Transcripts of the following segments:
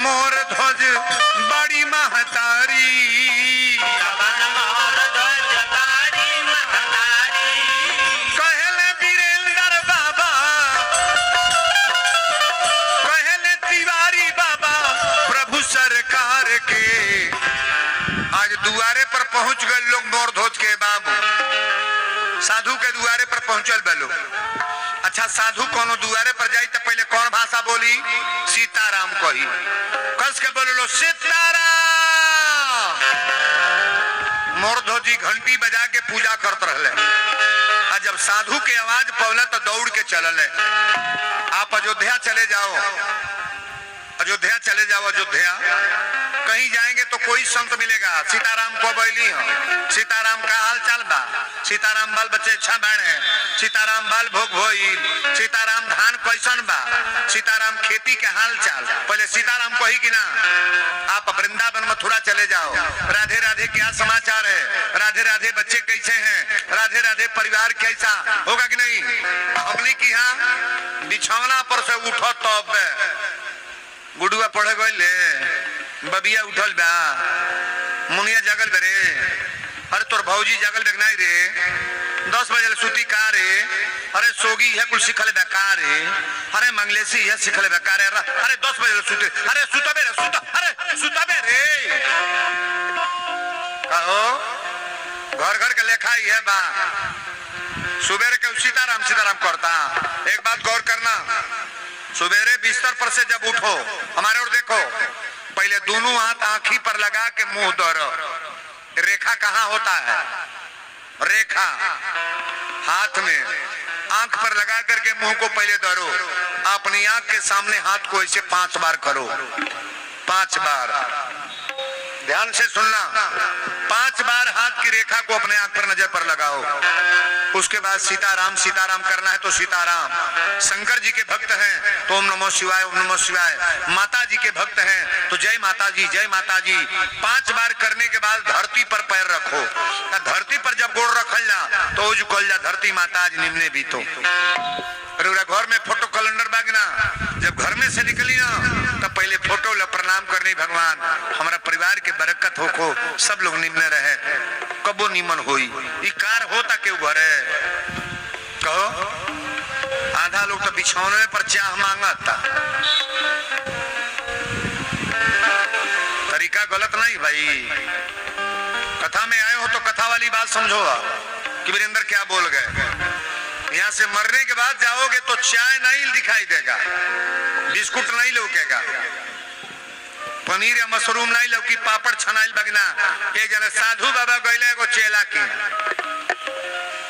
मोर ध्वज बड़ी महतारी, कहले वीरेंद्र बाबा, कहले तिवारी बाबा प्रभु सरकार के। आज दुआरे पर पहुंच गए लोग मोर ध्वज के बाबू, साधु के दुआरे पर पहुंचल बेलो। अच्छा साधु कोनो दुआरे पर जाई तो पहले कौन भाषा बोली? सीताराम कही। कस के बोले लो सीताराम। मोर ध्वजी घंटी बजा के पूजा करते रहले। और जब साधु के आवाज पवला तो दौड़ के चलल है। आप अयोध्या चले जाओ, अयोध्या चले जाओ, अयोध्या कहीं जाएंगे तो कोई संत मिलेगा सीताराम को बैली हो, सीताराम का हाल चाल बा, सीताराम बाल बच्चे अच्छा बाणे, सीताराम बाल भोग भोई, सीताराम धान कैसन बा, सीताराम खेती के हाल चाल। पहले सीताराम कही कि ना। आप वृंदावन मथुरा चले जाओ, राधे राधे क्या समाचार है, राधे राधे बच्चे कैसे हैं, राधे राधे परिवार कैसा होगा कि नहीं। अपनी की यहाँ बिछौना पर से उठो तब गुडुआ पढ़े गए, बबिया उठल बा, मुनिया जगल बे, अरे तोर भौजी जगल बेगनाई रे, 10 बजे सुती का रे, अरे सोगी है कुल सिखल बेकार रे, अरे मंगलेसी है सिखल बेकार रे, अरे 10 बजे सुते, अरे सुतबे रे, सुत, अरे सुतबे रे। कहो घर घर के लेखा ही है बा, सुबेरे के सीताराम सीताराम करता। एक बात गौर करना, सुबेरे बिस्तर पर से जब उठो, हमारे और देखो, पहले दोनों हाथ आंखी पर लगा के मुंह धरो। रेखा कहाँ होता है? रेखा हाथ में, आंख पर लगा करके मुंह को पहले धरो। अपनी आंख के सामने हाथ को ऐसे 5 बार करो, 5 बार। ध्यान से सुनना, 5 बार हाथ की रेखा को अपने आंख पर नजर पर लगाओ। उसके बाद सीताराम सीताराम करना है तो सीताराम। शंकर जी के भक्त हैं तो ओम नमो शिवाय, ओम नमो शिवाय। माता जी के भक्त हैं तो जय माता जी, जय माता जी। 5 बार करने के बाद धरती पर पैर रखो। धरती पर जब गोड़ रखल जा तो झुकल जा, धरती माता जी निम्ने भी तो। अरे घर में फोटो कैलेंडर बागना, जब घर में से निकली ना तब पहले फोटो ला प्रणाम करनी, भगवान हमारा परिवार के बरकत हो को, सब लोग निम्न रहे, कबो निमन होई। ई कार होता क्यों घर है? कहो आधा लोग तो बिछौने पर चाह मांगता। तरीका गलत नहीं भाई। कथा में आए हो तो कथा वाली बात समझो कि वीरेंद्र क्या बोल गए। यहाँ से मरने के बाद जाओगे तो चाय नहीं दिखाई देगा, बिस्कुट नहीं लौकेगा, पनीर या मशरूम नहीं लौकी, पापड़ छनाइल बगना। एक जने साधु बाबा गईले एगो चेला की,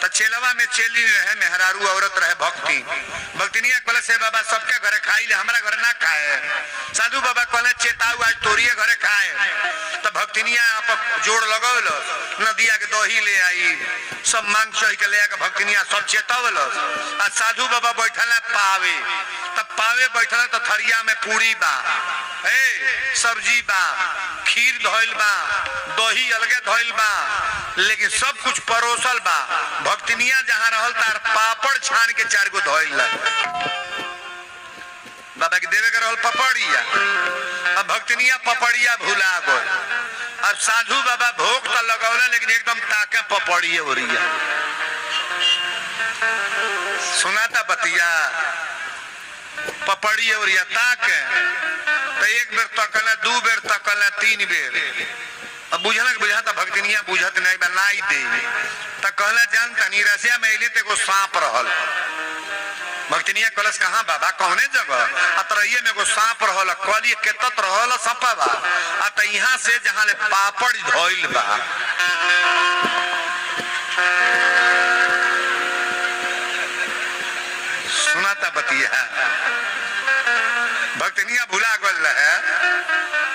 तो चेलवा में चेली रहे, मेहरारू औरत रहे, भक्ति भक्तिनिया कहले से बाबा सबके घरे खाई ले, हमारा घर ना खाए। साधु बाबा कहले चेताऊ आज तोरिए घरे खाए। तो भक्तिनिया आप जोड़ लगौल, नदिया के दही ले आई, सब मांग चढ़ के ले आके भक्तिनिया सब चेतवल। आ साधु बाबा बैठल पावे, तब पावे बैठल तो थरिया में पूरी बा, सब्जी बा, खीर धोइल बा, दही अलगे धोइल बा, लेकिन सब कुछ परोसल बा। भक्तिनिया जहाँ रहल तार पापड़ छान के 4 गो धोइल। बाबा के देवे के रहल पपड़िया, अब भक्तिनिया पपड़िया भुला गए। अब साधु बाबा भोग तो लगौले लेकिन एकदम ताके पपड़िए हो रही है। सुनाता बतिया पपड़िए हो रही है, ताके तो 1 बेर तकल, 2 बेर तकल, 3 बेर। अब बुझलक बुझाता भक्तिनिया बुझत नहीं बनाई दे। तो कहला जान तनी रसिया में अइले ते को सांप रहल। भक्तिनिया कलश कहाँ बाबा कौने जगह? अतरइये में एगो सांप रहल, कहलिए केतत रहल सांपवा। आ त यहाँ से जहाँ ले पापड़ धोइल बा, सुनाता बतिया भक्तिनिया भुला गल है।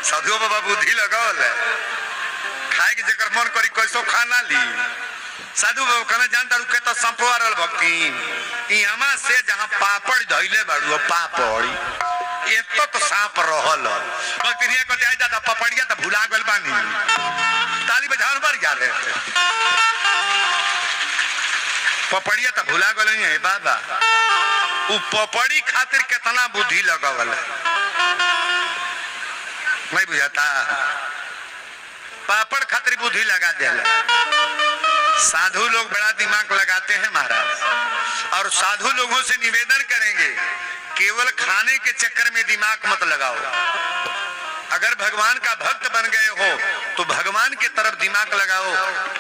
साधु बाबा बुद्धि लगावल है, खाए के जकर मन करी कैसो खाना ली। साधु बाबा कहना जानता रुके तो संपवा रहल भक्ति इहमा से जहाँ पापड़ धइले बाड़ू पापड़ी एतो तो सांप रहल। भक्तिनिया कहते आई दादा पपड़िया तो भुला गल बानी, ताली बजावन पर याद है। पपड़िया तो भुला गल है बाबा, उ पपड़ी खातिर कितना बुद्धि लगावल। नहीं बुझाता। पापड़ खातिर बुद्धि लगा दे। साधु लोग बड़ा दिमाग लगाते हैं महाराज, और साधु लोगों से निवेदन करेंगे केवल खाने के चक्कर में दिमाग मत लगाओ। अगर भगवान का भक्त बन गए हो तो भगवान के तरफ दिमाग लगाओ।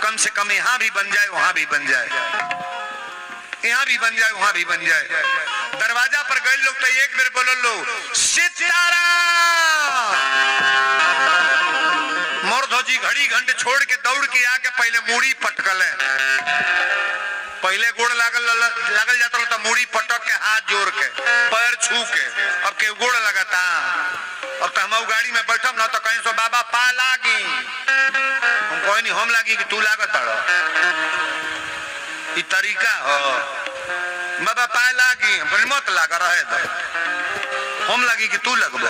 कम से कम यहाँ भी बन जाए, वहां भी बन जाए, यहाँ भी बन जाए, वहां भी बन जाए। दरवाजा पर गए लोग तो एक बार बोलो लो सीताराम। मोरधोजी घड़ी घंटे छोड़ के दौड़ के आके पहले मूड़ी पटकल है। पहले गोड़ लागल जाता तो मूड़ी पटक के हाथ जोड़ के पैर छू के, अब के गोड़ लगाता। अब तो हम गाड़ी में बैठब ना तो कहीं सो बाबा पा लागी, हम कोई नहीं हम लागी कि तू लागत। ये तरीका हो बाबा पा लागी मत लागा रहे दो, हम लगी कि तू लगबो।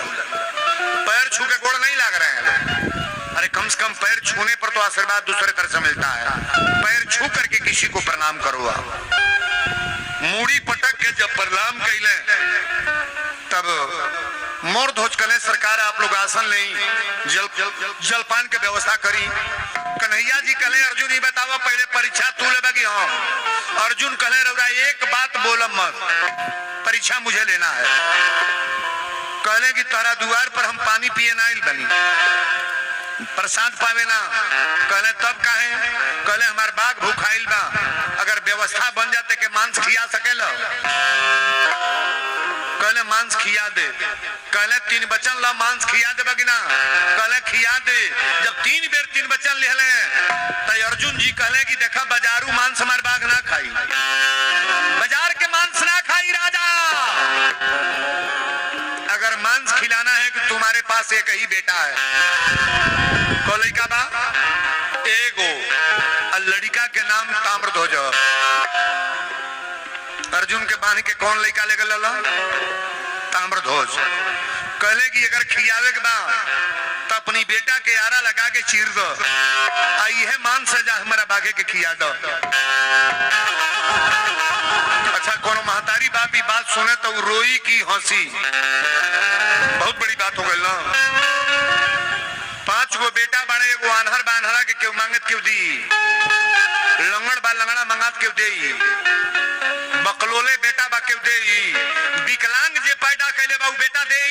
पैर छू के गोड़ नहीं लाग रहे हैं। अरे कम से कम पैर छूने पर तो आशीर्वाद दूसरे तरह से मिलता है। पैर छू करके किसी को प्रणाम करो। मूड़ी पटक के जब प्रणाम कैले तब मोर ध्वज कले सरकार आप लोग आसन ले, जलपान के व्यवस्था करी। कन्हैया जी कले अर्जुन ही बतावा पहले परीक्षा तू ले बगी। हम अर्जुन कले रौरा एक बात बोलम मत, परीक्षा मुझे लेना है। कहले कि तारा द्वार पर हम पानी पिए ना बनी, प्रसाद पावे ना। कहले तब काहे? कहले हमार बाघ भूखाइल बा, अगर व्यवस्था बन जाते के मांस खिया सकेला। कहले मांस खिया दे। कहले 3 बचन ला मांस खिया दे बगिना। कहले खिया दे। जब 3 बेर 3 बचन लेले तो अर्जुन जी कहले कि देखा बाजारू मांस हमार बाघ ना खाई, बाजार के मांस ना खाई राजा। अगर मांस खिलाना है कि तुम्हारे पास एक ही बेटा है। को लड़का बा एगो, लड़का के नाम ताम्रध्वज। अर्जुन के बांध के कौन लड़का ले गल ताम्रध्वज। कहले कि अगर खियावे के बा तो अपनी बेटा के आरा लगा के चीर दो, आई है मान सजा हमारा बाघे के खिया दो। अच्छा कोनो महतारी बापी बात सुने तो रोई की हंसी, बहुत बड़ी बात हो गई ना। 5 गो बेटा बड़े, एगो आन्हर बान्हरा के क्यों मांगत क्यों दी, लंगड़ बा लंगड़ा मांगत क्यों दे, बकलोले बेटा बा क्यों दे, विकलांग जे पैदा कैले बा बेटा दे।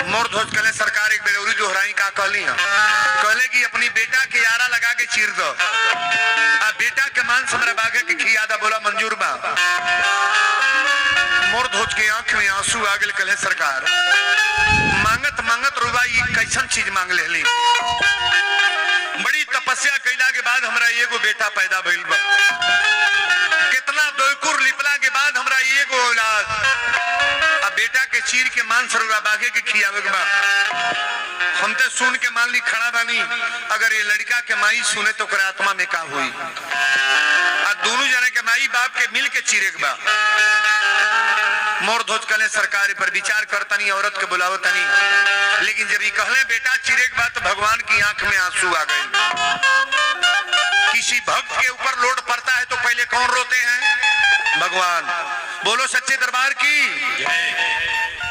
मोर ध्वज कले सरकार एक बेलौरी दोहराई का कहली है। कहले कि अपनी बेटा के यारा लगा के चीर दो, आ बेटा के मांस हमरा बागे के खिया दा। बोला मंजूर बा। मोर ध्वज के आंख में आंसू आ गए। कले सरकार मांगत मांगत रुबाई कैसन चीज मांग लेली। बड़ी तपस्या कैला के बाद हमरा एगो बेटा पैदा भइल बा। कितना दोयकुर लिपला के बाद हमरा एगो औलाद, अब बेटा के चीर के मांस रुबा बागे के खियावे के बा। हम तो सुन के मान ली खड़ा बानी, अगर ये लड़का के माई सुने तो ओकरा आत्मा में का हुई। आ दोनों जने के माई बाप के मिल के चीरे के बा। मोर ध्वज कले सरकार पर विचार करतनी, औरत के बुलावतनी। लेकिन जब ये कहले बेटा चीरे के बाद तो भगवान की आंख में आंसू आ गए। किसी भक्त के ऊपर लोड पड़ता है तो पहले कौन रोते हैं? भगवान। बोलो सच्चे दरबार की।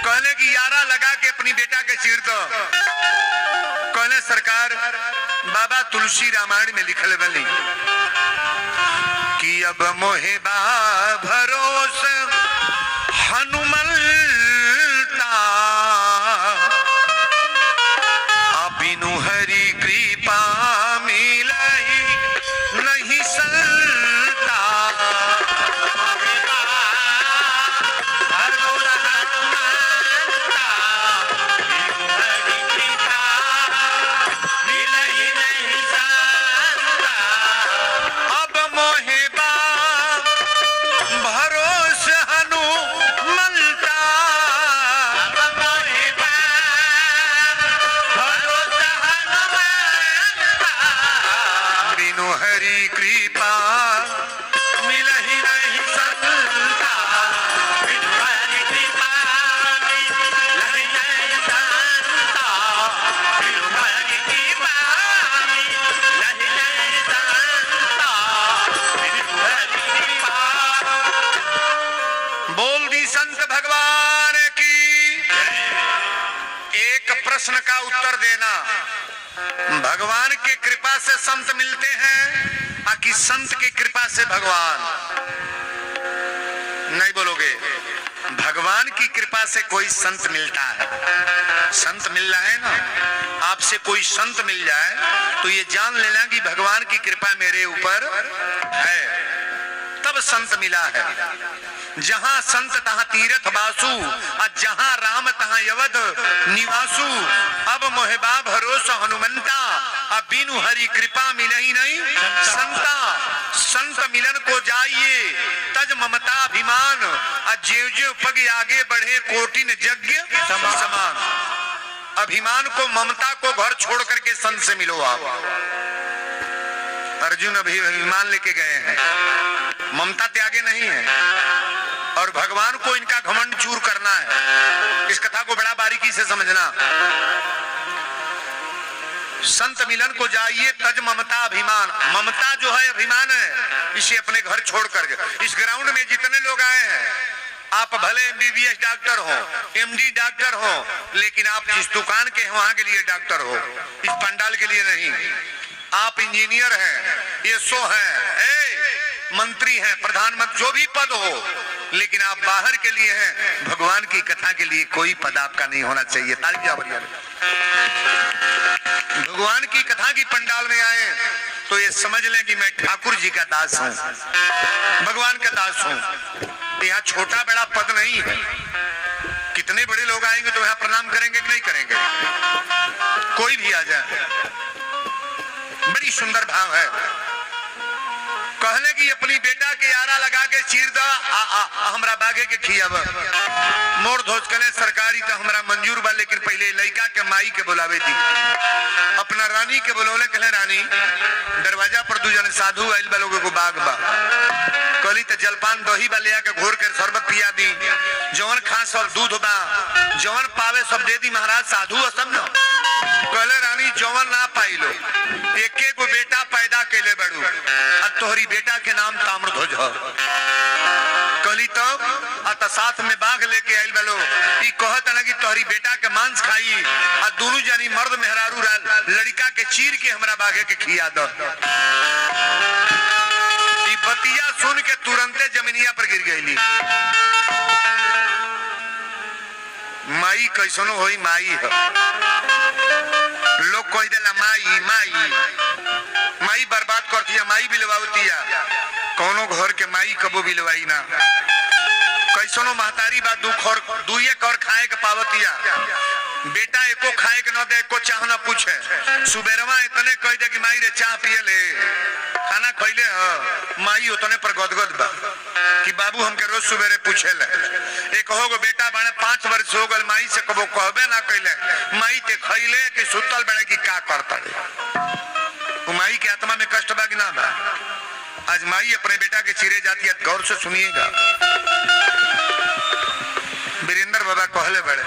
कहले कि यारा लगा के अपनी बेटा के चीर दो। कहले सरकार बाबा तुलसी रामायण में लिखल बनी कि अब मोहे बा भरोस हनुमंता, बिनु हरि कृपा मिलहि नहीं संता। अब मोहे बा भरोस प्रश्न का उत्तर देना, भगवान के कृपा से संत मिलते हैं कि संत की कृपा से भगवान? नहीं बोलोगे? भगवान की कृपा से कोई संत मिलता है। संत मिल रहा है ना, आपसे कोई संत मिल जाए तो ये जान लेना कि भगवान की कृपा मेरे ऊपर है, तब संत मिला है। जहां संत तहां तीरथ बासु, और जहां राम तहां यवद निवासु। अब मोहबा भरोसा हनुमंता, अब बिनु हरि कृपा मिलही नहीं संता। संत मिलन को जाइए तज ममता अभिमान, और ज्यों ज्यों पग आगे बढ़े कोटिन यज्ञ समान। अभिमान को, ममता को घर छोड़ करके संत से मिलो आप। अर्जुन अभी अभिमान लेके गए हैं, ममता त्यागे नहीं है, और भगवान को इनका घमंड चूर करना है। इस कथा को बड़ा बारीकी से समझना। संत मिलन को जाइए तज ममता अभिमान। ममता जो है अभिमान है, इसे अपने घर छोड़ करके। इस ग्राउंड में जितने लोग आए हैं, आप भले एमबीबीएस डॉक्टर हो, एमडी डॉक्टर हो, लेकिन आप जिस दुकान के हैं वहां के लिए डॉक्टर हो, इस पंडाल के लिए नहीं। आप इंजीनियर हैं, एसओ हैं, मंत्री हैं, प्रधानमंत्री, जो भी पद हो, लेकिन आप बाहर के लिए हैं, भगवान की कथा के लिए कोई पद आपका नहीं होना चाहिए। तालियां बजाओ। भगवान की कथा की पंडाल में आए तो ये समझ लें कि मैं ठाकुर जी का दास हूं, भगवान का दास हूं। यहाँ छोटा बड़ा पद नहीं है। कितने बड़े लोग आएंगे तो यहाँ प्रणाम करेंगे कि नहीं करेंगे? कोई भी आ जाए। बड़ी सुंदर भाव है। कहने की अपनी बेटा के यारा लगा के चीर दा हमरा बागे के खियाब। मोर धोज कले सरकारी तो हमरा मंजूर बा, लेकिन पहले लड़का के माई के बुलावे थी। अपना रानी के बुलौले, कहले रानी दरवाजा पर 2 जन साधु आइल बा, लोगों को बाग बा। कहली तो जलपान दही बा ले आके घोर के शरबत पिया दी। जवन खास और दूध बा, जवन पावे सब दे दी महाराज। साधु सब न कहले रानी जवन ना पाइलो, एके को बेटा पैदा केले बड़ू, और तोहरी बेटा के नाम ताम्रध्वज। कहली तब साथ में बाघ लेके आइल बलो, ई कहत ना कि तोहरी बेटा के मांस खाई, और दोनों जनी मर्द मेहरारू लड़का के चीर के हमरा बाघे के खिया दो। ई बतिया सुन के तुरंते जमीनिया पर गिर गईली। माई कैसनो होई माई है। लोग कह देला माई माई माई बर्बाद करती है, माई बिलवाती है। कौनो घर के माई कबो बिलवाई ना। कैसनो महतारी बा दुए कर खाए के पावतिया, बेटा एको खाए के न दे, एको चाह न पूछे। सुबेरवा इतने कह दे कि माई रे चाह पिए ले, खाना खैले ह, माई उतने पर गदगद बा कि बाबू हमके रोज सुबेरे पूछे ले। एक होगो बेटा बने 5 वर्ष हो गल, माई से कबो कहबे ना कैले, माई ते खैले कि सुतल बड़े कि का करता रे। माई के आत्मा में कष्ट बा कि ना बा? आज माई अपने बेटा के चिरे जाती है। गौर से सुनिएगा। वीरेंद्र बाबा कहले बड़े